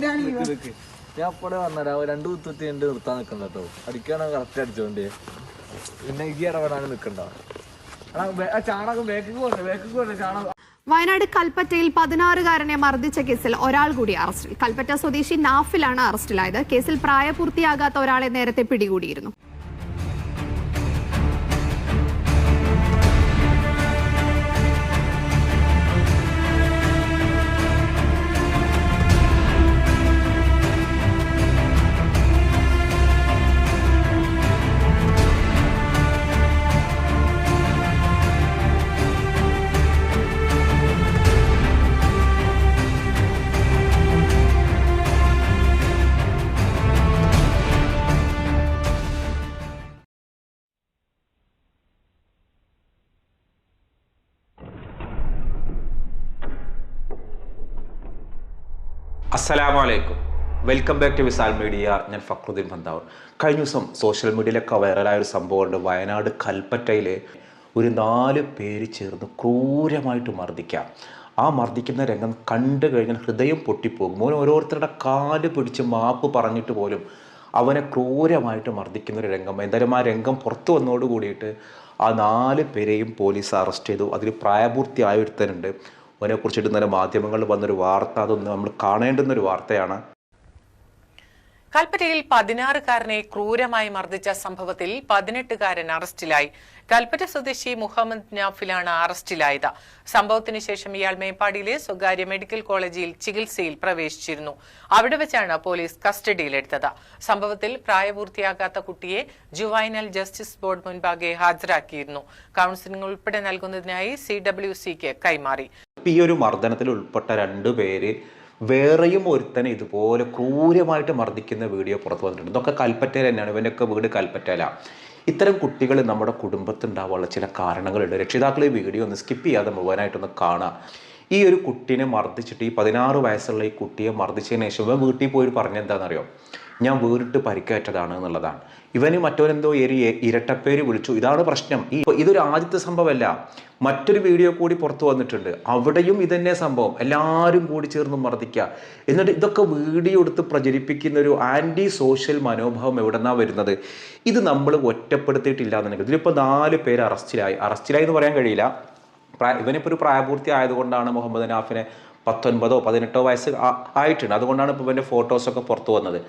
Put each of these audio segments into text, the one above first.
ഞാൻ അപ്പോഴേ വന്നരാ 2 കുത്തി നിർത്താൻ നിൽക്കണ്ട കേട്ടോ. അടിക്കാണ് കറക്റ്റ് അടിച്ചോണ്ടേ. പിന്നെ ഈ ഇടപെടാൻ നിൽക്കണ്ട. ചാണകം വേക്ക് കൊണ്ട് ചാണകം. വയനാട് കൽപ്പറ്റയിൽ 16-കാരനെ മർദ്ദിച്ച കേസിൽ ഒരാൾ കൂടി അറസ്റ്റിൽ. കൽപ്പറ്റ സ്വദേശി നാഫിലാണ് അറസ്റ്റിലായത്. കേസിൽ പ്രായപൂർത്തിയാകാത്ത ഒരാളെ നേരത്തെ പിടികൂടിയിരുന്നു. അസ്സലാമലൈക്കും, welcome back to Visal media. ഞാൻ ഫക്രുദ്ദീൻ ബന്താവൂർ. കഴിഞ്ഞ ദിവസം സോഷ്യൽ മീഡിയയിലൊക്കെ വൈറലായ ഒരു സംഭവമുണ്ട്. വയനാട് കൽപ്പറ്റയിലെ ഒരു 4 പേര് ചേർന്ന് ക്രൂരമായിട്ട് മർദ്ദിക്കാം. ആ മർദ്ദിക്കുന്ന രംഗം കണ്ടു കഴിഞ്ഞാൽ ഹൃദയം പൊട്ടിപ്പോകും. ഓരോരുത്തരുടെ കാല് പിടിച്ച് മാപ്പ് പറഞ്ഞിട്ട് പോലും അവനെ ക്രൂരമായിട്ട് മർദ്ദിക്കുന്ന ഒരു രംഗം. എന്തായാലും ആ രംഗം പുറത്തു വന്നതോട് കൂടിയിട്ട് ആ 4 പേരെയും പോലീസ് അറസ്റ്റ് ചെയ്തു. അതിൽ പ്രായപൂർത്തിയായ ഒരുത്തനുണ്ട്. അതിനെക്കുറിച്ചിട്ട് ഇന്നലെ മാധ്യമങ്ങളിൽ വന്നൊരു വാർത്ത, അതൊന്ന് നമ്മൾ കാണേണ്ടുന്നൊരു വാർത്തയാണ്. കൽപ്പറ്റയിൽ 16-കാരനെ ക്രൂരമായി മർദ്ദിച്ച സംഭവത്തിൽ 18-കാരൻ അറസ്റ്റിലായി. കൽപ്പറ്റ സ്വദേശി മുഹമ്മദ് നാഫിലാണ് അറസ്റ്റിലായത്. സംഭവത്തിന് ശേഷം ഇയാൾ മേപ്പാടിയിലെ സ്വകാര്യ മെഡിക്കൽ കോളേജിൽ ചികിത്സയിൽ പ്രവേശിച്ചിരുന്നു. അവിടെ വെച്ചാണ് പോലീസ് കസ്റ്റഡിയിലെടുത്തത്. സംഭവത്തിൽ പ്രായപൂർത്തിയാകാത്ത കുട്ടിയെ ജുവൈനൽ ജസ്റ്റിസ് ബോർഡ് മുൻപാകെ ഹാജരാക്കിയിരുന്നു. കൌൺസിലിംഗ് ഉൾപ്പെടെ നൽകുന്നതിനായി CWCക്ക് കൈമാറി. ഈ ഒരു മർദ്ദനത്തിൽ ഉൾപ്പെട്ട 2 പേര് വേറെയും ഒരുത്തനെ ഇതുപോലെ ക്രൂരമായിട്ട് മർദ്ദിക്കുന്ന വീഡിയോ പുറത്തു വന്നിട്ടുണ്ട്. ഇതൊക്കെ കൽപ്പറ്റയിൽ തന്നെയാണ്. ഇവൻ്റെയൊക്കെ വീട് കൽപ്പറ്റയിലാണ്. ഇത്തരം കുട്ടികൾ നമ്മുടെ കുടുംബത്തുണ്ടാവാനുള്ള ചില കാരണങ്ങളുണ്ട്. രക്ഷിതാക്കൾ ഈ വീഡിയോ ഒന്ന് സ്കിപ്പ് ചെയ്യാതെ മുഴുവനായിട്ടൊന്ന് കാണാം. ഈ ഒരു കുട്ടീനെ മർദ്ദിച്ചിട്ട്, ഈ 16 വയസ്സുള്ള ഈ കുട്ടിയെ മർദ്ദിച്ചതിന് ശേഷം ഇവൻ വീട്ടിൽ പോയി പറഞ്ഞെന്താണെന്നറിയോ? ഞാൻ വീണിട്ട് പരിക്കേറ്റതാണ് എന്നുള്ളതാണ്. ഇവന് മറ്റവനെന്തോ ഇരട്ടപ്പേര് വിളിച്ചു. ഇതാണ് പ്രശ്നം. ഇതൊരു ആദ്യത്തെ സംഭവമല്ല, മറ്റൊരു വീഡിയോ കൂടി പുറത്തു വന്നിട്ടുണ്ട്. അവിടെയും ഇതന്നെ സംഭവം. എല്ലാവരും കൂടി ചേർന്ന് മർദ്ദിക്കുക. എന്നിട്ട് ഇതൊക്കെ വീഡിയോ എടുത്ത് പ്രചരിപ്പിക്കുന്ന ഒരു ആൻറ്റി സോഷ്യൽ മനോഭാവം എവിടെന്നാണ് വരുന്നത്? ഇത് നമ്മൾ ഒറ്റപ്പെടുത്തിയിട്ടില്ല എന്നുണ്ടെങ്കിൽ ഇതിലിപ്പോൾ 4 പേര് അറസ്റ്റിലായി എന്ന് പറയാൻ കഴിയില്ല. ഇവനിപ്പോൾ ഒരു പ്രായപൂർത്തി ആയതുകൊണ്ടാണ് മുഹമ്മദ് നാഫിനെ 19 18 വയസ്സ് ആയിട്ടുണ്ട്. അതുകൊണ്ടാണ് ഇപ്പോൾ ഇവൻ്റെ ഫോട്ടോസൊക്കെ പുറത്തു വന്നത്.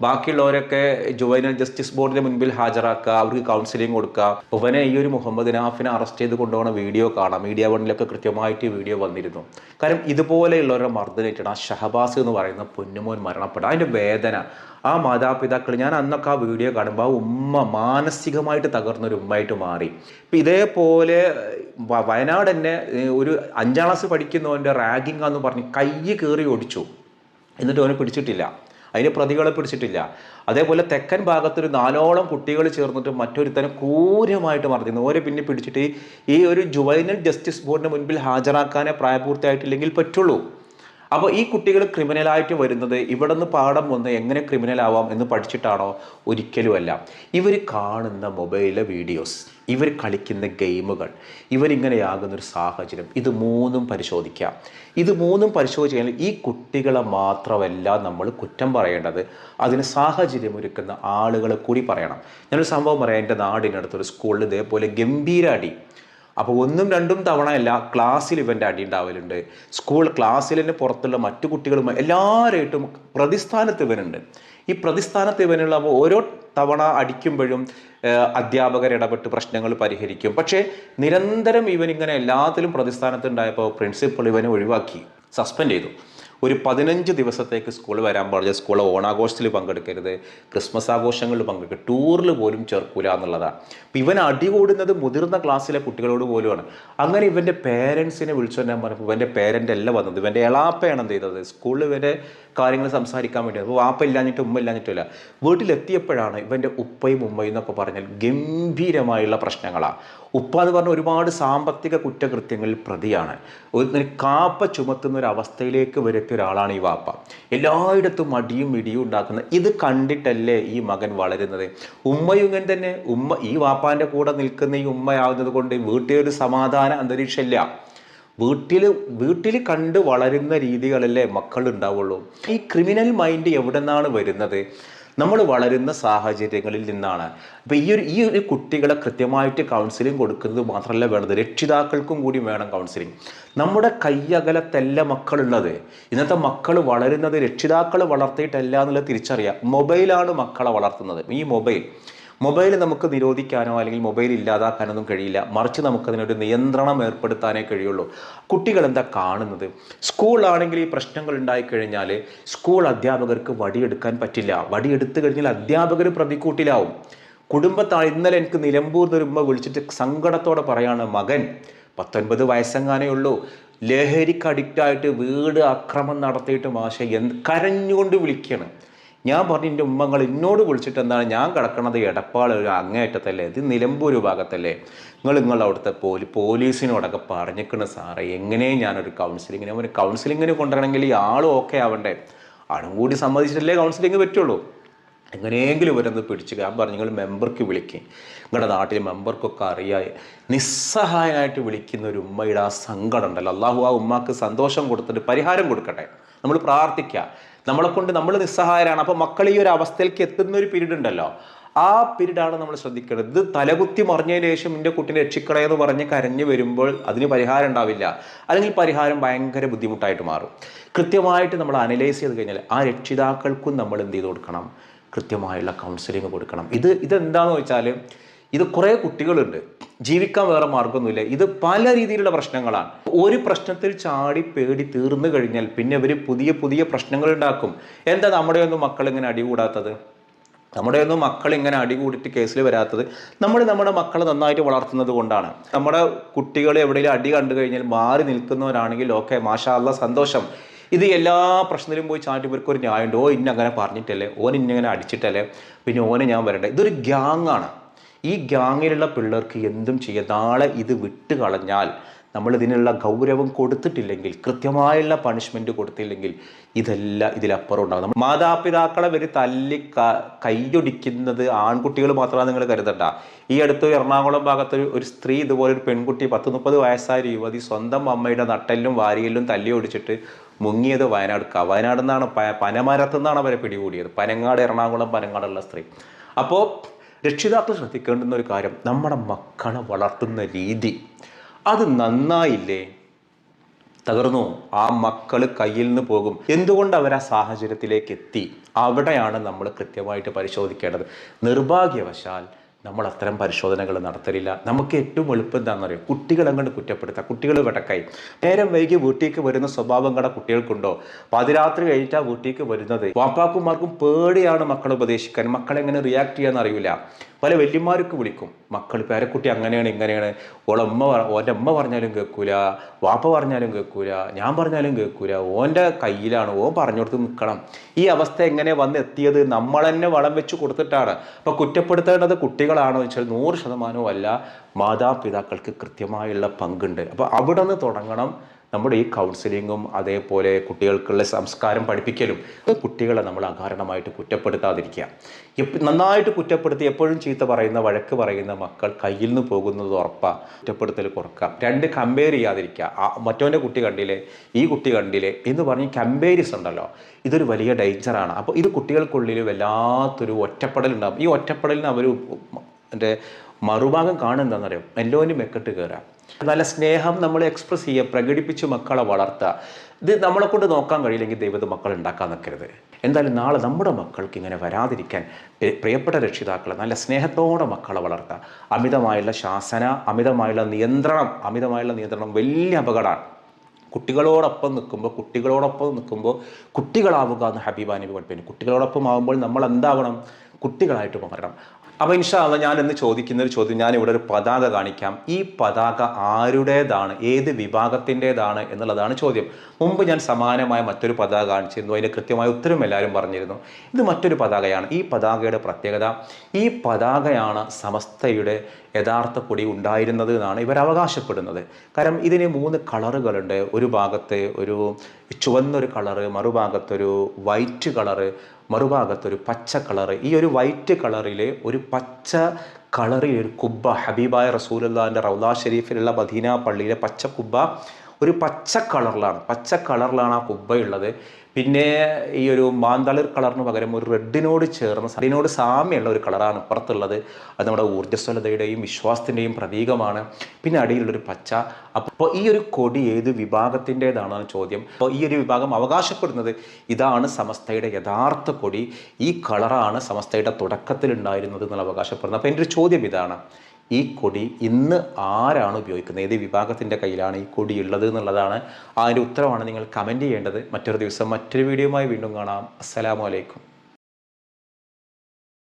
ബാക്കിയുള്ളവരൊക്കെ ജുവൈനൽ ജസ്റ്റിസ് ബോർഡിന് മുൻപിൽ ഹാജരാക്കുക, അവർക്ക് കൗൺസിലിംഗ് കൊടുക്കുക. ഇവനെ ഈ ഒരു മുഹമ്മദ് നാഫിനെ അറസ്റ്റ് ചെയ്ത് കൊണ്ടുപോകുന്ന വീഡിയോ കാണാം. മീഡിയ വണ്ണിലൊക്കെ കൃത്യമായിട്ട് വീഡിയോ വന്നിരുന്നു. കാരണം ഇതുപോലെയുള്ളവരുടെ മർദ്ദനേറ്റാണ് ആ ഷഹബാസ് എന്ന് പറയുന്ന പൊന്നുമോൻ മരണപ്പെട്ടത്. അതിൻ്റെ വേദന ആ മാതാപിതാക്കൾ, ഞാൻ അന്നൊക്കെ ആ വീഡിയോ കാണുമ്പോൾ ആ ഉമ്മ മാനസികമായിട്ട് തകർന്നൊരു ഉമ്മയായിട്ട് മാറി. ഇപ്പം ഇതേപോലെ വയനാട് തന്നെ ഒരു 5ാം ക്ലാസ് പഠിക്കുന്നവൻ്റെ റാഗിങ് എന്ന് പറഞ്ഞ് കൈ കയറി ഓടിച്ചു. എന്നിട്ട് അവനെ പിടിച്ചിട്ടില്ല, അതിന് പ്രതികളെ പിടിച്ചിട്ടില്ല. അതേപോലെ തെക്കൻ ഭാഗത്തൊരു 4ഓളം കുട്ടികൾ ചേർന്നിട്ട് മറ്റൊരുത്തനെ ക്രൂരമായിട്ട് മർദ്ദിക്കുന്നു. ഓരെ പിന്നെ പിടിച്ചിട്ട് ഈ ഒരു ജുവൈനൽ ജസ്റ്റിസ് ബോർഡിന് മുൻപിൽ ഹാജരാക്കാനേ പ്രായപൂർത്തിയായിട്ടില്ലെങ്കിൽ പറ്റുള്ളൂ. അപ്പോൾ ഈ കുട്ടികൾ ക്രിമിനലായിട്ട് വരുന്നത് ഇവിടെ നിന്ന് പാഠം വന്ന് എങ്ങനെ ക്രിമിനലാവാം എന്ന് പഠിച്ചിട്ടാണോ? ഒരിക്കലുമല്ല. ഇവർ കാണുന്ന മൊബൈലിലെ വീഡിയോസ്, ഇവർ കളിക്കുന്ന ഗെയിമുകൾ, ഇവരിങ്ങനെയാകുന്നൊരു സാഹചര്യം, ഇത് 3ഉം പരിശോധിക്കാം. ഇത് 3ഉം പരിശോധിച്ച് കഴിഞ്ഞാൽ ഈ കുട്ടികളെ മാത്രമല്ല നമ്മൾ കുറ്റം പറയേണ്ടത്, അതിന് സാഹചര്യം ഒരുക്കുന്ന ആളുകളെ കൂടി പറയണം. ഞാനൊരു സംഭവം പറയാം. എൻ്റെ നാടിനടുത്തൊരു സ്കൂളിൽ ഇതേപോലെ ഗംഭീര അടി. അപ്പോൾ 1ഉം 2ഉം തവണയല്ല, ക്ലാസ്സിൽ ഇവൻ്റെ അടി ഉണ്ടാവലുണ്ട്. ക്ലാസ്സിൽ തന്നെ പുറത്തുള്ള മറ്റു കുട്ടികളും എല്ലാവരായിട്ടും പ്രതിസ്ഥാനത്ത് ഇവനുണ്ട്. ഈ പ്രതിസ്ഥാനത്ത് ഇവനുള്ള ഓരോ തവണ അടിക്കുമ്പോഴും അധ്യാപകർ ഇടപെട്ട് പ്രശ്നങ്ങൾ പരിഹരിക്കും. പക്ഷേ നിരന്തരം ഇവനിങ്ങനെ എല്ലാത്തിലും പ്രതിസ്ഥാനത്തുണ്ടായപ്പോൾ പ്രിൻസിപ്പൾ ഇവനെ ഒഴിവാക്കി, സസ്പെൻഡ് ചെയ്തു. ഒരു 15 ദിവസത്തേക്ക് സ്കൂൾ വരാൻ പാടില്ല, സ്കൂൾ ഓണാഘോഷത്തിൽ പങ്കെടുക്കരുത്, ക്രിസ്മസ് ആഘോഷങ്ങളിൽ പങ്കെടുക്കരുത്, ടൂറിൽ പോലും ചേർക്കൂല എന്നുള്ളതാണ്. അപ്പം ഇവൻ അടി കൂടുന്നത് മുതിർന്ന ക്ലാസ്സിലെ കുട്ടികളോട് പോലുമാണ്. അങ്ങനെ ഇവൻ്റെ പേരൻസിനെ വിളിച്ചു തന്നെ പറഞ്ഞപ്പോൾ ഇവൻ്റെ പേരൻ്റ് അല്ല വന്നത്, ഇവൻ്റെ എളാപ്പയാണ് എന്ത് ചെയ്തത്, സ്കൂളിൽ ഇവൻ്റെ കാര്യങ്ങൾ സംസാരിക്കാൻ വേണ്ടി. അപ്പോൾ വാപ്പ ഇല്ലാഞ്ഞിട്ട് ഉമ്മ ഇല്ലാഞ്ഞിട്ടില്ല. വീട്ടിലെത്തിയപ്പോഴാണ് ഇവൻ്റെ ഉപ്പയും ഉമ്മയും എന്നൊക്കെ പറഞ്ഞാൽ ഗംഭീരമായുള്ള പ്രശ്നങ്ങളാണ്. ഉപ്പ എന്ന് പറഞ്ഞാൽ ഒരുപാട് സാമ്പത്തിക കുറ്റകൃത്യങ്ങളിൽ പ്രതിയാണ്. ഒരു കാപ്പ ചുമത്തുന്ന ഒരു അവസ്ഥയിലേക്ക് വരെത്തിയ ഒരാളാണ് ഈ വാപ്പ. എല്ലായിടത്തും അടിയും ഇടിയും ഉണ്ടാക്കുന്നത്. ഇത് കണ്ടിട്ടല്ലേ ഈ മകൻ വളരുന്നത്. ഉമ്മയും ഇങ്ങനെ തന്നെ. ഈ വാപ്പാൻ്റെ കൂടെ നിൽക്കുന്ന ഈ ഉമ്മയാവുന്നത് കൊണ്ട് വീട്ടിലൊരു സമാധാന അന്തരീക്ഷമില്ല. വീട്ടിൽ കണ്ട് വളരുന്ന രീതികളല്ലേ മക്കൾ ഉണ്ടാവുള്ളൂ. ഈ ക്രിമിനൽ മൈൻഡ് എവിടെ നിന്നാണ് വരുന്നത്? നമ്മൾ വളരുന്ന സാഹചര്യങ്ങളിൽ നിന്നാണ്. അപ്പോൾ ഈ ഒരു കുട്ടികളെ കൃത്യമായിട്ട് കൗൺസിലിംഗ് കൊടുക്കുന്നത് മാത്രമല്ല വേണ്ടത്, രക്ഷിതാക്കൾക്കും കൂടി വേണം കൗൺസിലിംഗ്. നമ്മുടെ കയ്യകലത്തല്ല മക്കളുള്ളത്. ഇന്നത്തെ മക്കൾ വളരുന്നത് രക്ഷിതാക്കൾ വളർത്തിയിട്ടല്ല എന്നുള്ളത് തിരിച്ചറിയാം. മൊബൈലാണ് മക്കളെ വളർത്തുന്നത്. ഈ മൊബൈൽ നമുക്ക് നിരോധിക്കാനോ അല്ലെങ്കിൽ മൊബൈൽ ഇല്ലാതാക്കാനൊന്നും കഴിയില്ല. മറിച്ച് നമുക്കതിനൊരു നിയന്ത്രണം ഏർപ്പെടുത്താനേ കഴിയുള്ളൂ. കുട്ടികൾ എന്താ കാണുന്നത്? സ്കൂളാണെങ്കിൽ ഈ പ്രശ്നങ്ങൾ ഉണ്ടായിക്കഴിഞ്ഞാൽ സ്കൂൾ അധ്യാപകർക്ക് വടിയെടുക്കാൻ പറ്റില്ല. വടിയെടുത്തു കഴിഞ്ഞാൽ അധ്യാപകർ പ്രതിക്കൂട്ടിലാവും. ഇന്നലെ എനിക്ക് നിലമ്പൂർന്നൊരു ഉമ്മ വിളിച്ചിട്ട് സങ്കടത്തോടെ പറയാണ്, മകൻ 19 വയസ്സെങ്ങാനേ ഉള്ളൂ, ലഹരിക്ക് അഡിക്റ്റായിട്ട് വീട് ആക്രമണം നടത്തിയിട്ട് മാഷെ കരഞ്ഞുകൊണ്ട് വിളിക്കുകയാണ്. ഞാൻ പറഞ്ഞു, എൻ്റെ ഉമ്മങ്ങൾ എന്നോട് വിളിച്ചിട്ട് എന്താണ്, ഞാൻ കിടക്കണത് എടപ്പാൾ ഒരു അങ്ങേയറ്റത്തല്ലേ, ഇത് നിലമ്പൂർ ഭാഗത്തല്ലേ, നിങ്ങൾ അവിടുത്തെ പോലീസിനോടൊക്കെ പറഞ്ഞിരിക്കണം സാറേ, എങ്ങനെയും ഞാനൊരു കൗൺസിലിങ്ങിന് കൊണ്ടുവരണമെങ്കിൽ ഈ ആളും ഓക്കെ ആവണ്ടേ, ആളും കൂടി സമ്മതിച്ചിട്ടല്ലേ കൗൺസിലിംഗ് പറ്റുള്ളൂ. എങ്ങനെയെങ്കിലും ഇവരൊന്ന് പിടിച്ച് ഞാൻ പറഞ്ഞു, നിങ്ങൾ മെമ്പർക്ക് വിളിക്കും, നിങ്ങളുടെ നാട്ടിൽ മെമ്പർക്കൊക്കെ അറിയാം. നിസ്സഹായമായിട്ട് വിളിക്കുന്ന ഒരു ഉമ്മയുടെ ആ സങ്കടം ഉണ്ടല്ലോ, അള്ളാഹു ആ ഉമ്മാക്ക് സന്തോഷം കൊടുത്തിട്ട് പരിഹാരം കൊടുക്കട്ടെ. നമ്മൾ പ്രാർത്ഥിക്കുക. നമ്മൾ നിസ്സഹായരാണ്. അപ്പോൾ മക്കൾ ഈ ഒരു അവസ്ഥയിലേക്ക് എത്തുന്ന ഒരു പീരീഡ് ഉണ്ടല്ലോ, ആ പീരീഡാണ് നമ്മൾ ശ്രദ്ധിക്കേണ്ടത്. ഇത് തലകുത്തി മറിഞ്ഞതിന് ശേഷം എൻ്റെ കുട്ടിനെ രക്ഷിക്കണേ എന്ന് പറഞ്ഞ് കരഞ്ഞു വരുമ്പോൾ അതിന് പരിഹാരം ഉണ്ടാവില്ല, അല്ലെങ്കിൽ പരിഹാരം ഭയങ്കര ബുദ്ധിമുട്ടായിട്ട് മാറും. കൃത്യമായിട്ട് നമ്മൾ അനലൈസ് ചെയ്ത് കഴിഞ്ഞാൽ ആ രക്ഷിതാക്കൾക്കും നമ്മൾ എന്ത് ചെയ്ത് കൊടുക്കണം, കൃത്യമായുള്ള കൗൺസിലിംഗ് കൊടുക്കണം. ഇതെന്താണെന്ന് വെച്ചാൽ, ഇത് കുറേ കുട്ടികളുണ്ട്, ജീവിക്കാൻ വേറെ മാർഗമൊന്നുമില്ല. ഇത് പല രീതിയിലുള്ള പ്രശ്നങ്ങളാണ്. ഒരു പ്രശ്നത്തിൽ ചാടി പേടി തീർന്നു കഴിഞ്ഞാൽ പിന്നെ അവർ പുതിയ പ്രശ്നങ്ങൾ ഉണ്ടാക്കും. എന്താ നമ്മുടെയൊന്നും മക്കൾ ഇങ്ങനെ അടികൂടാത്തത്? നമ്മുടെയൊന്നും മക്കൾ ഇങ്ങനെ അടികൂടിയിട്ട് കേസിൽ വരാത്തത് നമ്മുടെ മക്കളെ നന്നായിട്ട് വളർത്തുന്നത് കൊണ്ടാണ്. നമ്മുടെ കുട്ടികൾ എവിടെയെങ്കിലും അടി കണ്ടു കഴിഞ്ഞാൽ മാറി നിൽക്കുന്നവരാണെങ്കിൽ ഓക്കെ, മാഷാ അല്ലാ, സന്തോഷം. ഇത് എല്ലാ പ്രശ്നത്തിലും പോയി ചാടി ഇവർക്കൊരു ന്യായമുണ്ട്. ഇന്നങ്ങനെ പറഞ്ഞിട്ടല്ലേ, ഇന്നങ്ങനെ അടിച്ചിട്ടല്ലേ, പിന്നെ ഓനെ ഞാൻ വരണ്ടേ. ഇതൊരു ഗ്യാങ്ങാണ്. ഈ ഗ്യാങ്ങിലുള്ള പിള്ളേർക്ക് എന്തും ചെയ്യാം. നാളെ ഇത് വിട്ട് കളഞ്ഞാൽ, നമ്മൾ ഇതിനുള്ള ഗൗരവം കൊടുത്തിട്ടില്ലെങ്കിൽ, കൃത്യമായുള്ള പണിഷ്മെൻറ്റ് കൊടുത്തില്ലെങ്കിൽ ഇതിലപ്പുറം ഉണ്ടാകും. മാതാപിതാക്കളെ ഇവർ തല്ലി കൈയൊടിക്കുന്നത് ആൺകുട്ടികൾ മാത്രമാണ് നിങ്ങൾ കരുതണ്ട. ഈ അടുത്ത് എറണാകുളം ഭാഗത്തൊരു സ്ത്രീ, ഇതുപോലെ ഒരു പെൺകുട്ടി, 10-30 വയസ്സായ യുവതി സ്വന്തം അമ്മയുടെ നട്ടെല്ലും വാരിയെല്ലും തല്ലി ഒടിച്ചിട്ട് മുങ്ങിയത് വയനാട് നിന്നാണ്, പനമരത്തു നിന്നാണ് അവരെ പിടികൂടിയത്. എറണാകുളം പനങ്ങാടുള്ള സ്ത്രീ. അപ്പോൾ രക്ഷിതാക്കൾ ശ്രദ്ധിക്കേണ്ടുന്ന ഒരു കാര്യം, നമ്മുടെ മക്കളെ വളർത്തുന്ന രീതി അത് നന്നായില്ലേ, തകർന്നു, ആ മക്കൾ കയ്യിൽ നിന്ന് പോകും. എന്തുകൊണ്ട് അവർ ആ സാഹചര്യത്തിലേക്ക് എത്തി? അവിടെയാണ് നമ്മൾ കൃത്യമായിട്ട് പരിശോധിക്കേണ്ടത്. നിർഭാഗ്യവശാൽ നമ്മൾ അത്തരം പരിശോധനകൾ നടത്തലില്ല. നമുക്ക് ഏറ്റവും എളുപ്പം എന്താണെന്നറിയോ, കുട്ടികളെ അങ്ങോട്ട് കുറ്റപ്പെടുത്തുക. കുട്ടികൾ വെടക്കായി നേരം വൈകി വീട്ടിലേക്ക് വരുന്ന സ്വഭാവം കട കുട്ടികൾക്കുണ്ടോ? പാതിരാത്രി കഴിഞ്ഞിട്ടാണ് വീട്ടിലേക്ക് വരുന്നത്. വാപ്പാക്കുമാർക്കും പേടിയാണ് മക്കളെ ഉപദേശിക്കാൻ. മക്കളെങ്ങനെ റിയാക്ട് ചെയ്യാന്ന് അറിയില്ല. പല വല്യന്മാർക്ക് വിളിക്കും, മക്കൾ പേരക്കുട്ടി അങ്ങനെയാണ് ഇങ്ങനെയാണ്, ഓൻ്റെ അമ്മ പറഞ്ഞാലും കേൾക്കൂല, വാപ്പ പറഞ്ഞാലും കേൾക്കൂല, ഞാൻ പറഞ്ഞാലും കേൾക്കൂല, ഓൻ്റെ കയ്യിലാണ്, ഓൻ പറഞ്ഞുകൊടുത്ത് നിൽക്കണം. ഈ അവസ്ഥ എങ്ങനെ വന്നെത്തിയത്? നമ്മൾ തന്നെ വളം വെച്ച് കൊടുത്തിട്ടാണ്. അപ്പോൾ കുറ്റപ്പെടുത്തേണ്ടത് കുട്ടികളാണോ വെച്ചാൽ 100% അല്ല, മാതാപിതാക്കൾക്ക് കൃത്യമായുള്ള പങ്കുണ്ട്. അപ്പോൾ അവിടെ നിന്ന് തുടങ്ങണം നമ്മുടെ ഈ കൗൺസിലിങ്ങും അതേപോലെ കുട്ടികൾക്കുള്ള സംസ്കാരം പഠിപ്പിക്കലും. കുട്ടികളെ നമ്മൾ അകാരണമായിട്ട് കുറ്റപ്പെടുത്താതിരിക്കുക. നന്നായിട്ട് കുറ്റപ്പെടുത്തി എപ്പോഴും ചീത്ത പറയുന്ന, വഴക്ക് പറയുന്ന മക്കൾ കയ്യിൽ നിന്ന് പോകുന്നത് ഉറപ്പാണ്. കുറ്റപ്പെടുത്തൽ കുറക്കുക. 2 കമ്പയർ ചെയ്യാതിരിക്കുക. മറ്റവൻ്റെ കുട്ടി കണ്ടില്ലേ, ഈ കുട്ടി കണ്ടില്ലേ എന്ന് പറഞ്ഞ് കമ്പയറിസ് ഉണ്ടല്ലോ, ഇതൊരു വലിയ ഡേഞ്ചറാണ്. അപ്പോൾ ഇത് കുട്ടികൾക്കുള്ളിൽ വല്ലാത്തൊരു ഒറ്റപ്പെടലുണ്ടാകും. ഈ ഒറ്റപ്പെടലിന് അവർ മറുഭാഗം കാണുന്നതെന്നറിയാം, എല്ലോനും മെക്കെട്ട് കയറുക. നല്ല സ്നേഹം നമ്മൾ എക്സ്പ്രസ് ചെയ്യുക, പ്രകടിപ്പിച്ച് മക്കളെ വളർത്തുക. ഇത് നമ്മളെ കൊണ്ട് നോക്കാൻ കഴിയില്ലെങ്കിൽ ദൈവത്തെ മക്കൾ ഉണ്ടാക്കാൻ നിൽക്കരുത്. എന്തായാലും നാളെ നമ്മുടെ മക്കൾക്ക് ഇങ്ങനെ വരാതിരിക്കാൻ പ്രിയപ്പെട്ട രക്ഷിതാക്കളെ നല്ല സ്നേഹത്തോടെ മക്കളെ വളർത്തുക. അമിതമായുള്ള ശാസന, അമിതമായുള്ള നിയന്ത്രണം വലിയ അപകടമാണ്. കുട്ടികളോടൊപ്പം നിൽക്കുമ്പോൾ കുട്ടികളാവുക എന്ന് ഹബീബ നബി പഠിപ്പിക്കുന്നു. കുട്ടികളോടൊപ്പം ആകുമ്പോൾ നമ്മൾ എന്താവണം? കുട്ടികളായിട്ട് മാറണം. അപ്പോൾ ഇൻഷാ അല്ലാ ഞാൻ ഇന്ന് ചോദിക്കുന്നൊരു ചോദ്യം, ഞാനിവിടെ ഒരു പതാക കാണിക്കാം. ഈ പതാക ആരുടേതാണ്, ഏത് വിഭാഗത്തിൻ്റെതാണ് എന്നുള്ളതാണ് ചോദ്യം. മുമ്പ് ഞാൻ സമാനമായ മറ്റൊരു പതാക കാണിച്ചിരുന്നു, അതിൻ്റെ കൃത്യമായ ഉത്തരം എല്ലാവരും പറഞ്ഞിരുന്നു. ഇത് മറ്റൊരു പതാകയാണ്. ഈ പതാകയുടെ പ്രത്യേകത, ഈ പതാകയാണ് സമസ്തയുടെ യഥാർത്ഥ കൊടി ഉണ്ടായിരുന്നത് എന്നാണ് ഇവർ അവകാശപ്പെടുന്നത്. കാരണം ഇതിന് 3 കളറുകളുണ്ട്. ഒരു ഭാഗത്ത് ഒരു ചുവന്നൊരു കളറ്, മറുഭാഗത്തൊരു വൈറ്റ് കളറ്, മറുഭാഗത്തൊരു പച്ച കളറ്. ഈ ഒരു വൈറ്റ് കളറിൽ ഒരു പച്ച കളറിൽ ഒരു കുബ്ബ, ഹബീബായ റസൂലുള്ളാഹിൻ്റെ റൗള ഷരീഫിലുള്ള മദീന പള്ളിയിലെ പച്ച കുബ്ബ ഒരു പച്ച കളറിലാണ് ആ കുബ്ബയുള്ളത്. പിന്നെ ഈ ഒരു മാന്തളിർ കളറിന് പകരം ഒരു റെഡിനോട് ചേർന്ന അതിനോട് സാമ്യമുള്ള ഒരു കളറാണ് ഇപ്പുറത്തുള്ളത്. അത് നമ്മുടെ ഊർജ്ജസ്വലതയുടെയും വിശ്വാസത്തിൻ്റെയും പ്രതീകമാണ്. പിന്നെ അടിയിലുള്ളൊരു പച്ച. അപ്പോൾ ഈ ഒരു കൊടി ഏത് വിഭാഗത്തിൻ്റെതാണെന്നാണ് ചോദ്യം. അപ്പോൾ ഈ ഒരു വിഭാഗം അവകാശപ്പെടുന്നത് ഇതാണ് സമസ്തയുടെ യഥാർത്ഥ കൊടി, ഈ കളറാണ് സമസ്തയുടെ തുടക്കത്തിൽ ഉണ്ടായിരുന്നത് എന്നുള്ള അവകാശപ്പെടുന്നത്. അപ്പോൾ എൻ്റെ ഒരു ചോദ്യം ഇതാണ്, ഈ കൊടി ഇന്ന് ആരാണ് ഉപയോഗിക്കുന്നത്, ഏത് വിഭാഗത്തിൻ്റെ കയ്യിലാണ് ഈ കൊടി ഉള്ളത് എന്നുള്ളതാണ്. അതിൻ്റെ ഉത്തരവാണ് നിങ്ങൾ കമൻറ്റ് ചെയ്യേണ്ടത്. മറ്റൊരു ദിവസം മറ്റൊരു വീഡിയോയുമായി വീണ്ടും കാണാം. അസ്സലാമു അലൈക്കും.